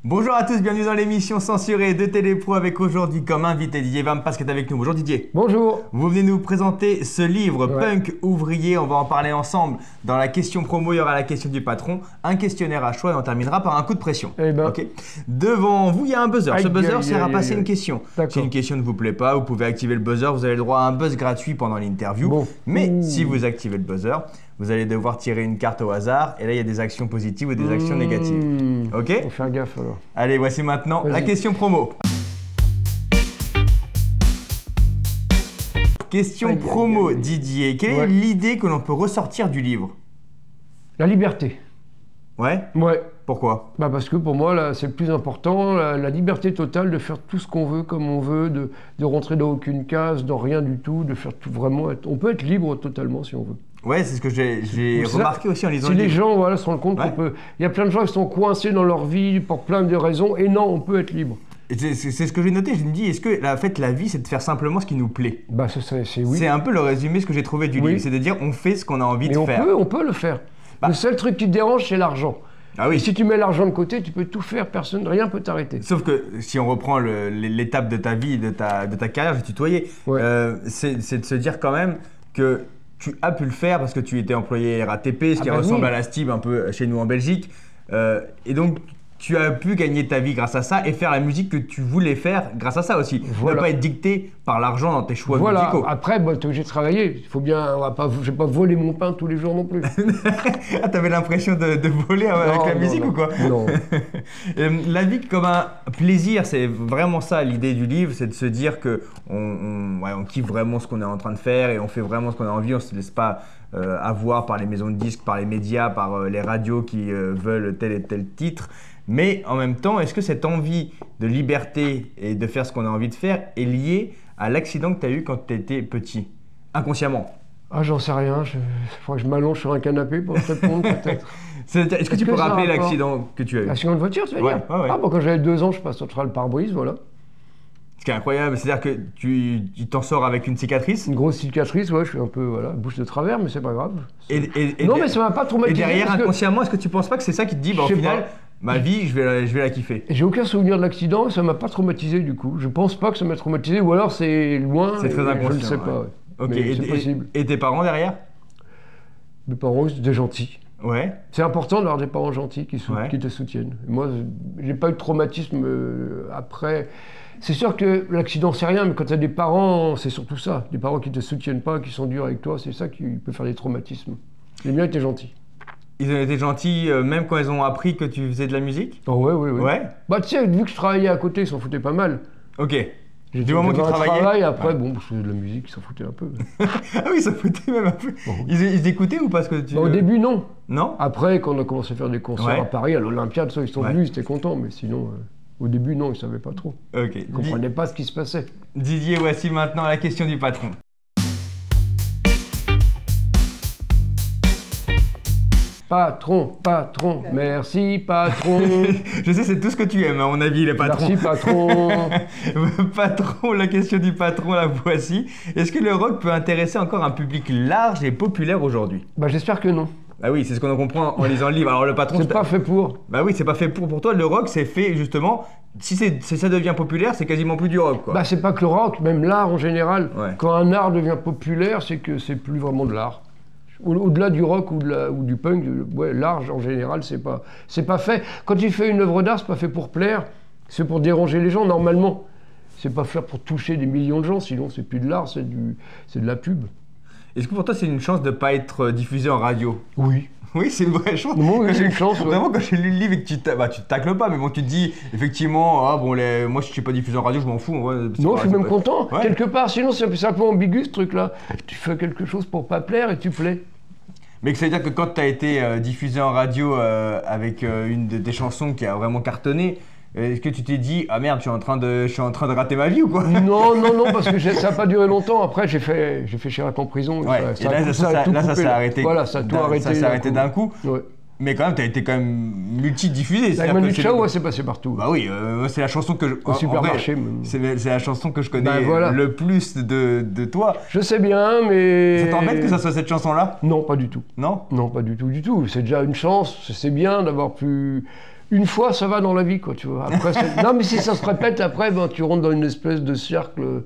Bonjour à tous, bienvenue dans l'émission censurée de Télépro avec aujourd'hui comme invité Didier Van Pas qui est avec nous. Bonjour Didier. Bonjour. Vous venez nous présenter ce livre Ouais. Punk ouvrier, on va en parler ensemble. Dans la question promo, il y aura la question du patron, un questionnaire à choix et on terminera par un coup de pression. Eh ben. Ok. Devant vous, il y a un buzzer. Ce Aïe, buzzer aïe, sert à aïe, passer aïe, une question. D'accord. Si une question ne vous plaît pas, vous pouvez activer le buzzer, vous avez le droit à un buzz gratuit pendant l'interview. Bon. Mais Ouh. si vous activez le buzzer, vous allez devoir tirer une carte au hasard et là il y a des actions positives ou des actions négatives. Ok. Faut faire gaffe alors. Allez, voici maintenant la Vas-y. question promo. Question Aïe, aïe, promo, aïe. Didier. Quelle est Ouais. l'idée que l'on peut ressortir du livre? La liberté. Ouais. Ouais. Pourquoi? Bah parce que pour moi, là, c'est le plus important, la liberté totale de faire tout ce qu'on veut, comme on veut, de rentrer dans aucune case, dans rien du tout, de faire tout vraiment. On peut être libre totalement si on veut. Ouais, c'est ce que j'ai C'est ça. remarqué aussi en lisant Si le les livre. gens voilà, se rendent compte Ouais. qu'on peut. Il y a plein de gens qui sont coincés dans leur vie pour plein de raisons, et non, on peut être libre. Et c'est ce que j'ai noté. Je me dis, est-ce que la vie, c'est de faire simplement ce qui nous plaît? Bah c'est oui. C'est un peu le résumé ce que j'ai trouvé du Oui. livre. C'est de dire, on fait ce qu'on a envie Mais de on faire. peut le faire. Bah. Le seul truc qui te dérange, c'est l'argent. Ah Et oui. si tu mets l'argent de côté, tu peux tout faire, rien peut t'arrêter. Sauf que si on reprend l'étape de ta vie, de ta carrière, je vais tutoyer, Ouais. c'est de se dire quand même que tu as pu le faire parce que tu étais employé RATP, ce qui bah ressemble oui. à la STIB un peu chez nous en Belgique. Et donc, tu as pu gagner ta vie grâce à ça et faire la musique que tu voulais faire grâce à ça aussi. Voilà. Ne pas être dicté par l'argent dans tes choix Voilà, musicaux. après, bah, t'es obligé de travailler. Il faut bien, je vais pas voler mon pain tous les jours non plus. Ah, t'avais l'impression de voler avec Non, la non, musique non. ou quoi? Non. La vie comme un plaisir, c'est vraiment ça l'idée du livre, c'est de se dire que on kiffe vraiment ce qu'on est en train de faire et on fait vraiment ce qu'on a envie, on se laisse pas avoir par les maisons de disques, par les médias, par les radios qui veulent tel et tel titre. Mais en même temps, est-ce que cette envie de liberté et de faire ce qu'on a envie de faire est liée à l'accident que tu as eu quand tu étais petit, inconsciemment? Ah, j'en sais rien. Faudrait que je m'allonge sur un canapé pour te répondre, peut-être. Est-ce que tu peux ça a rappeler rapport l'accident que tu as eu? Accident de voiture, tu veux Ouais, dire? ouais, ouais. Ah, bah, quand j'avais 2 ans, je passe sur le pare-brise, voilà. Ce qui est incroyable, c'est-à-dire que tu t'en sors avec une cicatrice. Une grosse cicatrice, ouais, je suis un peu, voilà, bouche de travers, mais c'est pas grave. Et Non, mais ça m'a pas Et traumatisé. derrière, parce que inconsciemment, est-ce que tu penses pas que c'est ça qui te dit, bah, au Je sais final, pas. ma vie, je vais la kiffer? j'ai aucun souvenir de l'accident, ça m'a pas traumatisé du coup. Je pense pas que ça m'a traumatisé, ou alors c'est loin. C'est très et inconscient. Je ne sais pas, ouais. ouais. Ok, Mais c'est possible. et tes parents derrière? Mes parents, c'était gentils. Ouais. C'est important d'avoir des parents gentils Ouais. qui te soutiennent. Et moi, j'ai pas eu de traumatisme après. C'est sûr que l'accident, c'est rien, mais quand tu as des parents, c'est surtout ça. Des parents qui te soutiennent pas, qui sont durs avec toi, c'est ça qui peut faire des traumatismes. Les miens étaient gentils. Ils ont été gentils même quand ils ont appris que tu faisais de la musique? Oh ouais, ouais, ouais. Ouais. Bah tu sais, vu que je travaillais à côté, ils s'en foutaient pas mal. Ok. J'ai Du moment que tu un travaillais. travail, après, Ouais. bon, je faisais de la musique, ils s'en foutaient un peu. Ah oui, ça foutait même un peu. Bon. Ils écoutaient ou parce que tu. Bah, au début, non. Non? Après, quand on a commencé à faire des concerts Ouais. à Paris, à l'Olympia, ils sont Ouais. venus, ils étaient contents, mais sinon, au début, non, ils savaient pas trop. Ok. Ils comprenaient pas ce qui se passait. Didier, voici maintenant la question du patron. Patron, patron, merci patron. Je sais, c'est tout ce que tu aimes, à mon avis, les patrons. Merci patron. Patron, la question du patron, la voici. Est-ce que le rock peut intéresser encore un public large et populaire aujourd'hui? Bah j'espère que non. Ah oui, c'est ce qu'on comprend en lisant le livre. Alors le patron, C'est pas fait pour. bah oui, c'est pas fait pour toi. Le rock, c'est fait justement. Si ça devient populaire, c'est quasiment plus du rock, quoi. Bah c'est pas que le rock, même l'art en général. Ouais. Quand un art devient populaire, c'est que c'est plus vraiment de l'art. Au-delà du rock ou du punk, ouais, l'art en général, c'est pas fait. Quand tu fais une œuvre d'art, c'est pas fait pour plaire, c'est pour déranger les gens normalement. C'est pas fait pour toucher des millions de gens, sinon c'est plus de l'art, c'est de la pub. Est-ce que pour toi, c'est une chance de pas être diffusé en radio? Oui. Oui, c'est une vraie chance. Non, oui, c'est une chance. Ouais. Vraiment, quand j'ai lu le livre et que tu te tacles pas, mais bon, tu te dis, effectivement, ah, bon, moi, si je suis pas diffusé en radio, je m'en fous. Ouais, Non, je suis même content, Ouais. quelque part, sinon c'est un peu ambigu ce truc-là. Tu fais quelque chose pour pas plaire et tu plais. Mais ça veut dire que quand tu as été diffusé en radio avec une de tes chansons qui a vraiment cartonné, est-ce que tu t'es dit, ah merde, je suis en train de rater ma vie ou quoi? Non, non, non, parce que ça n'a pas duré longtemps. Après, j'ai fait Chirac en prison. Ouais, et là, ça s'est arrêté. Voilà, ça a tout arrêté. Ça s'est arrêté d'un coup. Ouais. Mais quand même, tu as été quand même multi-diffusé. La Manu Chao, ouais, c'est passé partout. Bah oui, c'est la chanson que je. Au supermarché, vrai, même. c'est la chanson que je connais Bah, voilà. le plus de toi. Je sais bien, mais. Ça t'embête que ça soit cette chanson-là? Non, pas du tout. Non? Non, pas du tout, du tout. C'est déjà une chance, c'est bien d'avoir pu Une fois, ça va dans la vie, quoi, tu vois. Après, non, mais si ça se répète, après, ben, tu rentres dans une espèce de cercle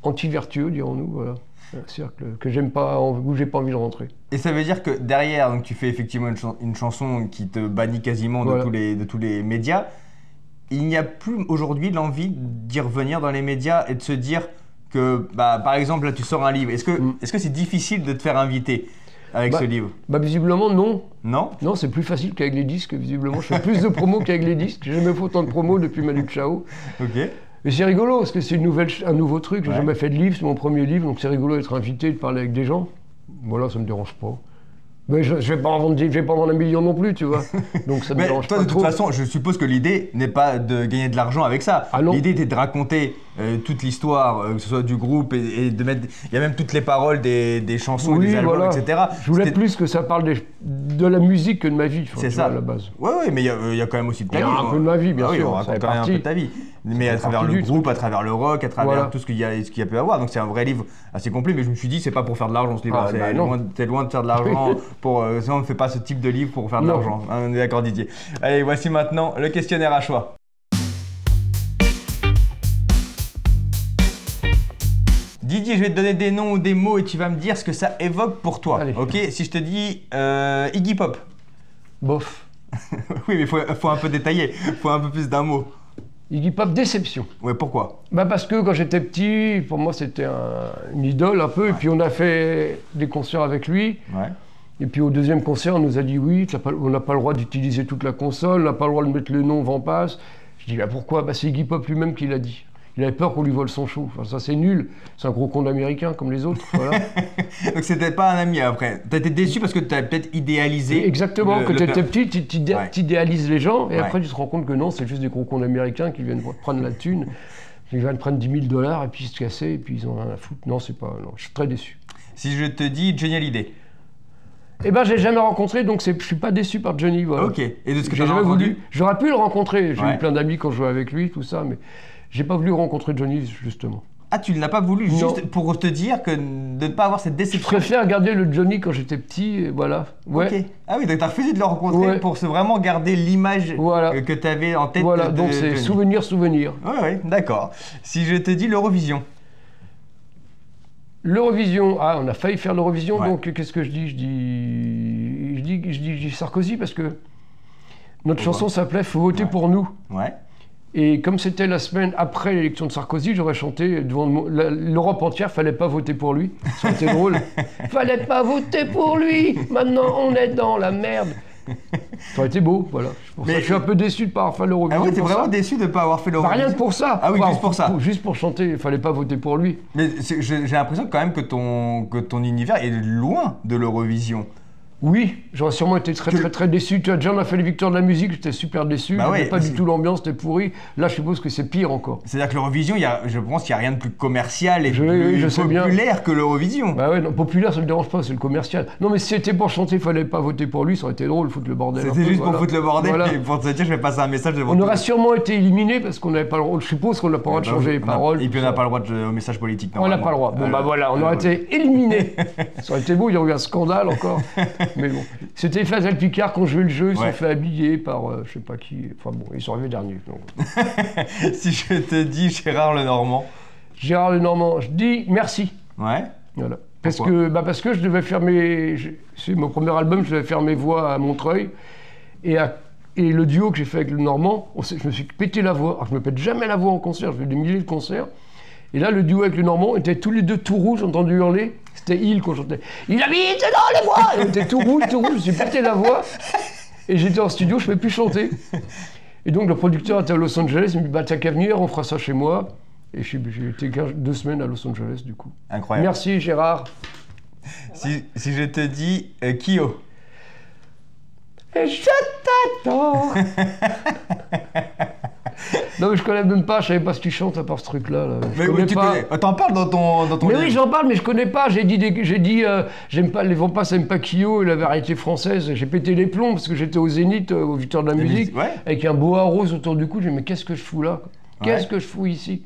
anti-vertueux, dirons-nous, voilà. Un cercle que j'aime pas, où j'ai pas envie de rentrer. Et ça veut dire que derrière, donc, tu fais effectivement une chanson qui te bannit quasiment Voilà. de tous les médias. Il n'y a plus aujourd'hui l'envie d'y revenir dans les médias et de se dire que, bah, par exemple, là, tu sors un livre. Est-ce que c'est difficile de te faire inviter avec ce livre? Bah, visiblement, non. Non? Non, c'est plus facile qu'avec les disques, visiblement. Je fais plus de promos qu'avec les disques. J'ai jamais fait autant de promos depuis Manu Chao. Ok. Mais c'est rigolo, parce que c'est un nouveau truc. J'ai Ouais. jamais fait de livre, c'est mon premier livre, donc c'est rigolo d'être invité, de parler avec des gens. Voilà, ça me dérange pas. Mais je vais pas en vendre 1 million non plus, tu vois. Donc ça me Mais dérange toi, pas de toute trop. façon, je suppose que l'idée n'est pas de gagner de l'argent avec ça. Ah non. L'idée était de raconter toute l'histoire, que ce soit du groupe et de mettre. Il y a même toutes les paroles des chansons, Oui, des albums, voilà. etc. Je voulais C'était- plus que ça parle de la musique que de ma vie, C'est tu ça. vois, à la base. Ouais, mais il y a quand même aussi de ta Il y vie. a un peu de ma vie, bien Ah oui, sûr, on ça raconte fait quand même un partie. peu de ta vie. Mais à fait travers partie le du groupe, truc. à travers le rock, à travers Voilà. tout ce qu'il y a pu avoir. Donc c'est un vrai livre assez complet. Mais je me suis dit, c'est pas pour faire de l'argent ce livre. Ah, bah non. T'es loin de faire de l'argent. Ça, on ne fait pas ce type de livre pour faire de Non. l'argent. Hein, on est d'accord, Didier. Allez, voici maintenant le questionnaire à choix. Didier, je vais te donner des noms ou des mots et tu vas me dire ce que ça évoque pour toi. Allez. Ok, si je te dis Iggy Pop. Bof. Oui, mais il faut un peu détailler. Il faut un peu plus d'un mot. Iggy Pop, déception. Ouais, pourquoi? Bah parce que quand j'étais petit, pour moi c'était une idole un peu, et puis on a fait des concerts avec lui. Ouais. Et puis au deuxième concert, on nous a dit oui, on n'a pas le droit d'utiliser toute la console, on n'a pas le droit de mettre le nom Vampas. Je dis bah pourquoi? Bah c'est Iggy Pop lui-même qui l'a dit. Il avait peur qu'on lui vole son show. Enfin, ça c'est nul, c'est un gros con d'américain comme les autres. Voilà. Donc c'était pas un ami après. T'as été déçu parce que t'as peut-être idéalisé. Exactement, quand tu étais petit, Ouais. tu idéalises les gens, et Ouais. après tu te rends compte que non, c'est juste des gros cons d'américains qui viennent prendre la thune. Ils viennent prendre $10 000 et puis se casser, et puis ils ont rien à foutre. Non, c'est pas. Non, je suis très déçu. Si je te dis Johnny Hallyday. Eh ben, j'ai jamais rencontré, donc je suis pas déçu par Johnny. Voilà. Ok. Et de ce que J'ai t'en as jamais entendu voulu. J'aurais pu le rencontrer. J'ai Ouais. eu plein d'amis quand je jouais avec lui, tout ça, mais j'ai pas voulu rencontrer Johnny justement. Ah, tu ne l'as pas voulu Non. juste pour te dire que de ne pas avoir cette Je déception. préfère garder le Johnny quand j'étais petit, et voilà. Ouais. Ok. Ah oui, donc t'as refusé de le rencontrer Ouais. pour vraiment garder l'image Voilà. que t'avais en tête. Voilà, de donc c'est Johnny. souvenir. Ouais, d'accord. Si je te dis l'Eurovision. L'Eurovision, ah, on a failli faire l'Eurovision, Ouais. donc qu'est-ce que je dis? Je dis Sarkozy parce que notre Pourquoi chanson s'appelait Faut voter Ouais. pour nous. Ouais. Et comme c'était la semaine après l'élection de Sarkozy, j'aurais chanté devant l'Europe entière, fallait pas voter pour lui. Ça aurait été drôle. Fallait pas voter pour lui. Maintenant, on est dans la merde. Ça aurait été beau, voilà. Pour ça, Mais- je suis un peu déçu de pas avoir fait l'Eurovision. Ah ouais, t'es pour vraiment ça. déçu de ne pas avoir fait Bah, l'Eurovision. rien que pour ça. Ah oui, Enfin, juste pour ça. Juste pour chanter, il fallait pas voter pour lui. Mais j'ai l'impression quand même que ton univers est loin de l'Eurovision. Oui, j'aurais sûrement été très déçu. Tu as déjà, on a fait les victoires de la musique, j'étais super déçu. Bah J'aimais ouais, pas mais du c'est- tout l'ambiance, c'était pourri. Là, je suppose que c'est pire encore. C'est-à-dire que l'Eurovision, je pense qu'il n'y a rien de plus commercial et Je plus sais bien. populaire que l'Eurovision. Bah ouais, non, populaire, ça me dérange pas, c'est le commercial. Non, mais si c'était pour chanter, il fallait pas voter pour lui, ça aurait été drôle, foutre le bordel. un C'était peu, juste voilà. pour foutre le bordel Voilà. et pour te dire je vais passer un message devant On tout aurait le- sûrement été éliminé parce qu'on n'avait pas le droit. Je suppose qu'on n'a pas le droit de Bah changer oui, les paroles. Et puis on tout n'a ça. pas le droit au message politique. On n'a normalement. pas le droit. Bon, bah voilà, on aurait été éliminé. Ça aurait été beau, il y aurait eu un scandale encore. Mais bon. C'était Fatal Picard quand je jouais le jeu, ils se Ouais. sont fait habiller par je sais pas qui. Enfin bon, ils sont arrivés derniers. donc. Si je te dis Gérard Lenormand. Gérard Lenormand, je dis merci. Ouais. Voilà. Parce Pourquoi que je devais faire c'est mon premier album, je devais faire mes voix à Montreuil. Et le duo que j'ai fait avec le Normand, je me suis pété la voix. Alors, je me pète jamais la voix en concert, je fais des milliers de concerts. Et là, le duo avec le Normand était tous les deux tout rouges, j'ai entendu hurler. C'était il qu'on chantait. Il habite dans les bois. Et on était tout rouge, je me suis pété la voix. Et j'étais en studio, je ne pouvais plus chanter. Et donc le producteur était à Los Angeles, il me dit bah t'as qu'à venir, on fera ça chez moi. Et j'ai été 2 semaines à Los Angeles du coup. Incroyable. Merci Gérard. Si je te dis Kyo. Et je t'attends. Non mais je connais même pas, je savais pas ce qu'il chante à part ce truc-là. Là. Je Mais connais oui, tu pas. connais. T'en parles dans ton Mais livre. oui, j'en parle, mais je connais pas. J'ai dit, j'aime pas les Vampas, j'aime pas Kyo et la variété française. J'ai pété les plombs parce que j'étais au Zénith, aux Victoires de la musique, Ouais. avec un boa rose autour du cou. J'ai dit, mais qu'est-ce que je fous là? Qu'est-ce Ouais. que je fous ici?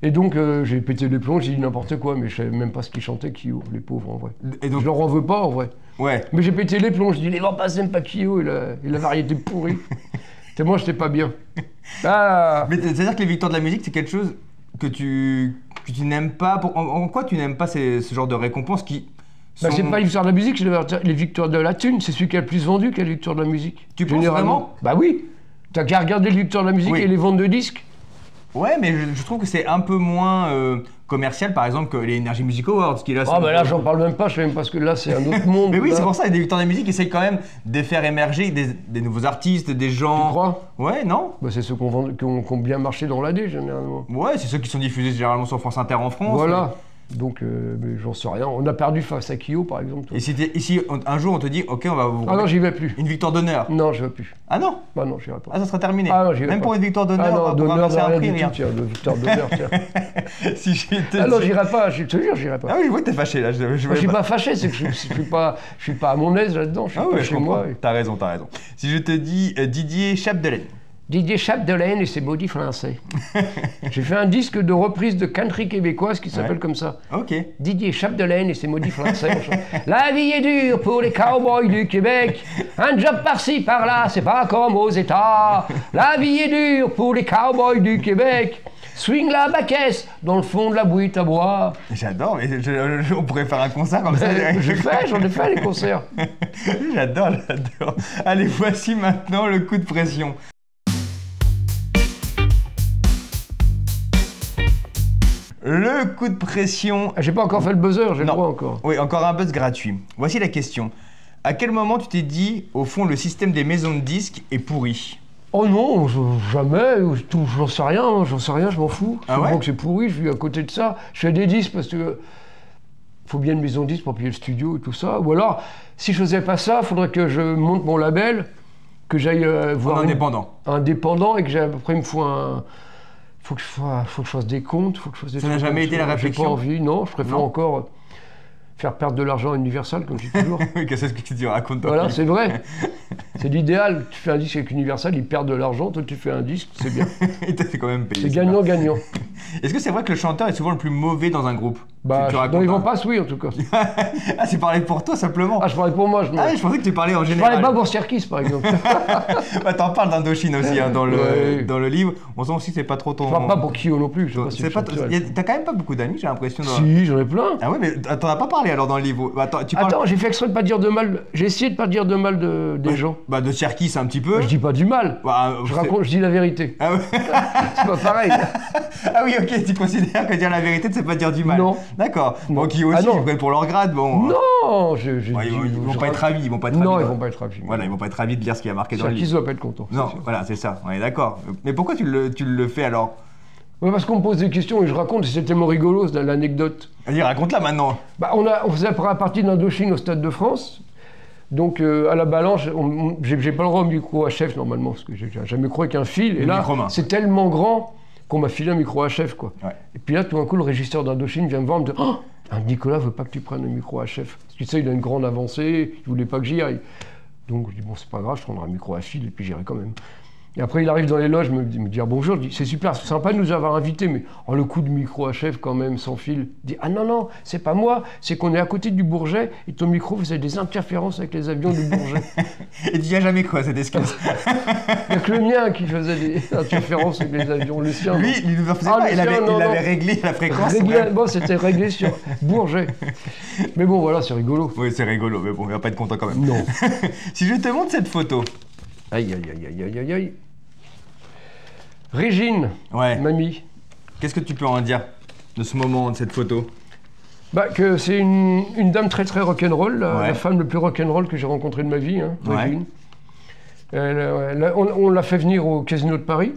Et donc, j'ai pété les plombs, j'ai dit n'importe quoi, mais je savais même pas ce qu'ils chantaient, Kyo, les pauvres, en vrai. Et donc... Je leur en veux pas, en vrai. Ouais. Mais j'ai pété les plombs, j'ai dit, les Vampas n'aiment pas Kyo, et la variété pourrie. Moi, j'étais pas bien. Ah. Mais c'est-à-dire que les victoires de la musique, c'est quelque chose que tu n'aimes pas. En quoi tu n'aimes pas ce genre de récompenses qui sont... Bah, c'est pas les victoires de la musique, c'est les victoires de la thune. C'est celui qui a le plus vendu qui a les victoires de la musique. Tu penses vraiment? Bah oui. T'as qu'à regarder les victoires de la musique et les ventes de disques. Ouais, mais je trouve que c'est un peu moins commercial, par exemple, que les Energy Music Awards. Qui, là, ah, bah là, j'en parle même pas, je sais même pas, parce que là, c'est un autre monde. Mais oui, là. c'est pour ça, les victoires de la musique essayent quand même de faire émerger des nouveaux artistes, des gens. Tu crois? Ouais, non? Bah, c'est ceux qui ont bien marché dans l'AD, généralement. Ouais, c'est ceux qui sont diffusés généralement sur France Inter en France. Voilà. Donc, mais j'en sais rien. On a perdu face à Kyo, par exemple. Et si un jour on te dit, ok, on va vous. Ah non, j'y vais plus. Une victoire d'honneur. Non, je vais plus. Ah non? Bah non, j'irai pas. Ah, ça sera terminé. Ah non, j'y vais même pas. pour une victoire d'honneur, ah non, d'honneur, c'est un rien prix, du tout, tiens, de victoire d'honneur, tiens. Si je te Ah non, dis- j'irai pas, je te jure, j'irai pas. Ah oui, je vois que t'es fâché là. Je suis pas fâché, c'est que je suis pas à mon aise là-dedans, je suis Ah pas oui, je chez comprends. moi. T'as raison, t'as raison. Si je te dis Didier Chapdelaine. Didier Chapdelaine et ses maudits français. J'ai fait un disque de reprise de country québécoise qui s'appelle comme ça. Ok. Didier Chapdelaine et ses maudits français. La vie est dure pour les cowboys du Québec. Un job par-ci, par-là, c'est pas comme aux États. La vie est dure pour les cowboys du Québec. Swing la baquesse dans le fond de la boîte à bois. J'adore, mais on pourrait faire un concert comme ça. J'en ai fait les concerts. J'adore. Allez, voici maintenant le coup de pression. Le coup de pression. J'ai pas encore fait le buzzer, j'ai le Non. droit encore. Oui, encore un buzz gratuit. Voici la question. À quel moment tu t'es dit, au fond, le système des maisons de disques est pourri? Oh non, jamais, j'en sais rien, je m'en fous. Ah Je ouais vois que c'est pourri, je vis à côté de ça. Je fais des disques parce que faut bien une maison de disques pour payer le studio et tout ça. Ou alors, si je faisais pas ça, il faudrait que je monte mon label, que j'aille voir indépendant et que après il me faut un... faut que je fasse des comptes, faut que je fasse des Ça n'a trucs jamais comme été la réflexion? J'ai pas envie, non, je préfère Non. encore faire perdre de l'argent à Universal, comme je dis toujours. Oui, qu'est-ce que tu dis? Raconte-toi. Voilà, c'est vrai. C'est l'idéal. Tu fais un disque avec Universal, ils perdent de l'argent. Toi, tu fais un disque, c'est bien. Et toi, t'es quand même payé. C'est gagnant-gagnant. Est-ce que c'est vrai que le chanteur est souvent le plus mauvais dans un groupe? Bah, Tu racontes dans les pas. Vampas, oui, en tout cas. Ah, c'est parlé pour toi simplement. Ah, je parlais pour moi. Ah, je pensais que tu parlais en Je général. parlais pas pour Sirkis, par exemple. Bah, t'en parles d'Indochine aussi hein, dans Ouais. le livre. On sent aussi que c'est pas trop ton. Je parle pas pour Kyo non plus. Je sais pas si C'est je pas suis seul. T'as quand même pas beaucoup d'amis, j'ai l'impression. Si, j'en ai plein. Ah ouais, mais t'en as pas parlé alors dans le livre. Attends, tu parles. Attends, j'ai fait exprès de pas dire de mal. J'ai essayé de pas dire de mal des gens. Bah de Cherkis un petit peu. Je dis pas du mal. Bah, Je dis la vérité. Ah, ouais. C'est pas pareil. Ah oui, ok, tu considères que dire la vérité, c'est pas dire du mal. Non. D'accord. Bon, Non. qui aussi, Ah non. ils prennent pour leur grade, bon. Non, Ouais, ils vont pas être ravis, ils vont pas être Non, ravis. ils vont pas être ravis. Voilà, ils vont pas être ravis de lire ce qui a marqué dans le Sirkis livre. doit pas être content. Non, c'est sûr. voilà, c'est ça, on est d'accord. Mais pourquoi tu le fais alors? Ouais, parce qu'on me pose des questions et je raconte, et c'est tellement rigolo, c'est l'anecdote. Vas-y, raconte-la maintenant. Bah, on faisait la partie d'Indochine au Stade de France. Donc à la balance, j'ai pas le droit au micro HF normalement, parce que j'ai jamais cru qu'un fil. Et Le là, micro-main. c'est tellement grand qu'on m'a filé un micro HF, quoi. Ouais. Et puis là, tout d'un coup, le régisseur d'Indochine vient me voir et me dit oh, Nicolas veut pas que tu prennes le micro HF. Parce que tu sais, il a une grande avancée, il voulait pas que j'y aille. Donc je dis bon, c'est pas grave, je prendrai un micro à fil et puis j'irai quand même. Et après, il arrive dans les loges, me dire bonjour. Je dis c'est super, c'est sympa de nous avoir invités, mais oh, le coup de micro à chef quand même, sans fil. Il dit ah non, c'est pas moi, c'est qu'on est à côté du Bourget et ton micro faisait des interférences avec les avions du Bourget. Et tu n'y as jamais quoi cette excuse? Il n'y a que le mien qui faisait des interférences avec les avions, le sien. Lui, il ne le faisait Ah, pas, le il sien, avait, non, il non. avait réglé la fréquence. Bon, c'était réglé sur Bourget. Mais bon, voilà, c'est rigolo. Oui, c'est rigolo, mais bon, il va pas être content quand même. Non. Si je te montre cette photo. Aïe, aïe, aïe, aïe, aïe, aïe, aïe. Régine, Ouais. mamie. Qu'est-ce que tu peux en dire de ce moment, de cette photo? Bah, que c'est une dame très très rock'n'roll, Ouais. la femme le plus rock'n'roll que j'ai rencontrée de ma vie, hein, Ouais. Régine. On l'a fait venir au Casino de Paris,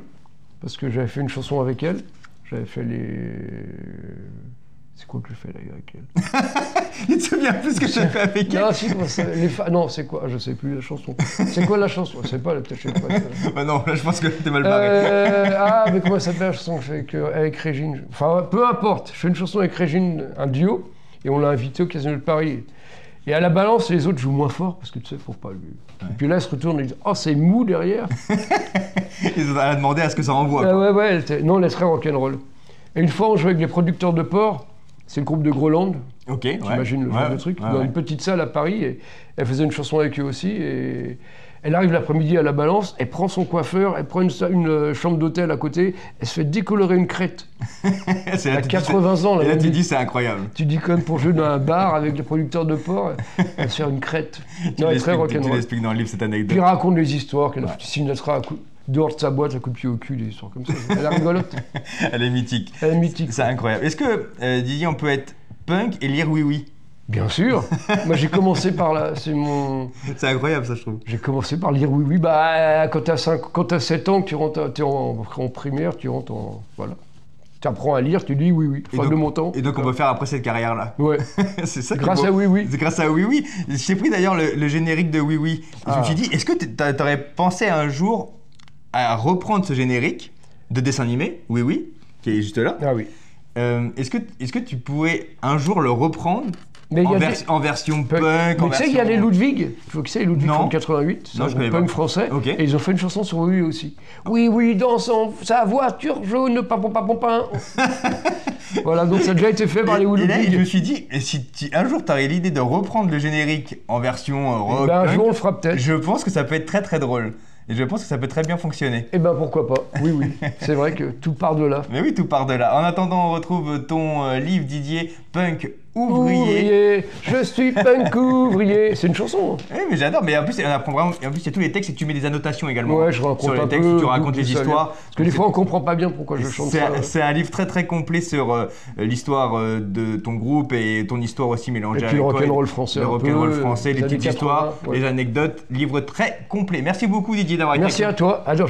parce que j'avais fait une chanson avec elle. J'avais fait les... C'est quoi que je fais là avec elle? Il te souvient plus ce que j'ai fait avec elle? Non, si, comment ça- non, c'est quoi? Je sais plus la chanson. C'est quoi la chanson? C'est pas, peut-être, je sais pas. Bah non, là je pense que t'es mal barré. Mais comment ça s'appelle la chanson que je fais avec Régine? Enfin, peu importe. Je fais une chanson avec Régine, un duo, et on l'a invité au Casino de Paris. Et à la balance, les autres jouent moins fort, parce que tu sais, faut pas lui... Ouais. Et puis là, elle se retourne et dit « Oh, c'est mou derrière !» Ils ont demandé à ce que ça envoie. Ah Quoi. ouais, non, elle est très rock'n'roll. Et une fois, on jouait avec les producteurs de porc. C'est le groupe de Groland. Ok, J'imagine le genre de truc. Dans une petite salle à Paris. Et elle faisait une chanson avec eux aussi. Et elle arrive l'après-midi à la Balance. Elle prend son coiffeur. Elle prend une chambre d'hôtel à côté. Elle se fait décolorer une crête. Elle a 80 ans. Et là, tu dis, c'est incroyable. Tu dis quand même pour jouer dans un bar avec les producteurs de porc, elle se fait une crête. Non, elle est très rock'n'roll. Tu l'expliques dans le livre, cette anecdote. Puis il raconte les histoires qu'elle a fait. Sinatra dehors de sa boîte, à coup de pied au cul, des histoires comme ça. Elle est rigolote. Elle est mythique. Elle est mythique. C'est incroyable. Est-ce que, Didier, on peut être punk et lire Oui Oui? Bien sûr. Moi, j'ai commencé par là. C'est incroyable, ça, je trouve. J'ai commencé par lire Oui Oui. Bah, quand t'as 7 ans, que tu rentres, t'es en primaire, tu rentres en... Voilà. Tu apprends à lire, tu dis Oui Oui. Donc, de mon temps. Et donc, on peut faire après cette carrière-là. Ouais. C'est ça. Grâce à Oui Oui. C'est grâce à Oui Oui. J'ai pris d'ailleurs le générique de Oui Oui. Je me suis dit, est-ce que t'aurais pensé un jour à reprendre ce générique de dessin animé, Oui Oui, qui est juste là. Ah oui. Est-ce que tu pourrais un jour le reprendre en version punk? Mais tu sais qu'il y a les Ludwig, il faut que c'est Ludwig en 88, c'est un pas. punk français, Okay. Et ils ont fait une chanson sur Oui Oui aussi. Oui Oui dans sa voiture jaune, papon. Voilà, donc ça a déjà été fait par les Ludwig. Et là, je me suis dit, si un jour tu aurais l'idée de reprendre le générique en version rock, un jour on le fera peut-être. Je pense que ça peut être très très drôle. Et je pense que ça peut très bien fonctionner. Eh ben pourquoi pas, oui. C'est vrai que tout part de là. Mais oui, tout part de là. En attendant, on retrouve ton livre, Didier, Punk Ouvrier. Je suis punk ouvrier. C'est une chanson. Oui, mais j'adore. Mais en plus, on apprend vraiment. Et en plus, il y a tous les textes et tu mets des annotations également. Ouais, je raconte sur les un textes, peu, tu racontes les histoires. Parce que des fois, on comprend pas bien pourquoi je chante ça. C'est un livre très très complet sur l'histoire de ton groupe et ton histoire aussi mélangée avec le rock'n'roll français. Le rock'n'roll français, les petites 80, histoires, les anecdotes. Livre très complet. Merci beaucoup, Didier, d'avoir été. Merci à toi. Alors,